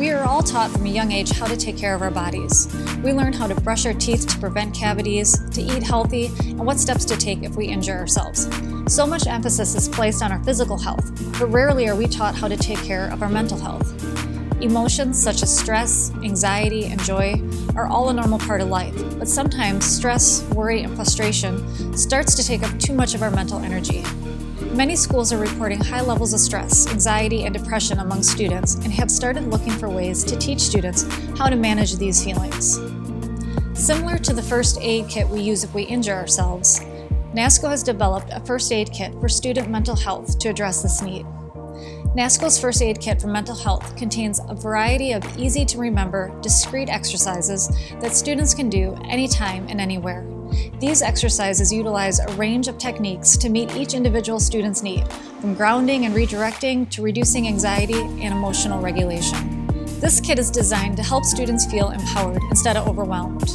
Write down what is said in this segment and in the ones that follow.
We are all taught from a young age how to take care of our bodies. We learn how to brush our teeth to prevent cavities, to eat healthy, and what steps to take if we injure ourselves. So much emphasis is placed on our physical health, but rarely are we taught how to take care of our mental health. Emotions such as stress, anxiety, and joy are all a normal part of life, but sometimes stress, worry, and frustration starts to take up too much of our mental energy. Many schools are reporting high levels of stress, anxiety, and depression among students and have started looking for ways to teach students how to manage these feelings. Similar to the first aid kit we use if we injure ourselves, Nasco has developed a first aid kit for student mental health to address this need. Nasco's First Aid Kit for Mental Health contains a variety of easy-to-remember, discrete exercises that students can do anytime and anywhere. These exercises utilize a range of techniques to meet each individual student's need, from grounding and redirecting to reducing anxiety and emotional regulation. This kit is designed to help students feel empowered instead of overwhelmed.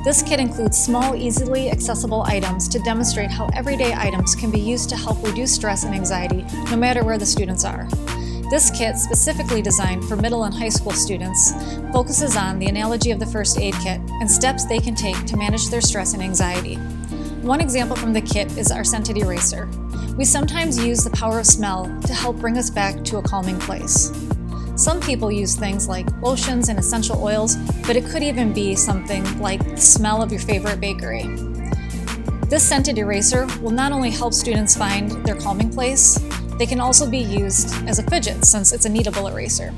This kit includes small, easily accessible items to demonstrate how everyday items can be used to help reduce stress and anxiety no matter where the students are. This kit, specifically designed for middle and high school students, focuses on the analogy of the first aid kit and steps they can take to manage their stress and anxiety. One example from the kit is our scented eraser. We sometimes use the power of smell to help bring us back to a calming place. Some people use things like lotions and essential oils, but it could even be something like the smell of your favorite bakery. This scented eraser will not only help students find their calming place, they can also be used as a fidget since it's a kneadable eraser.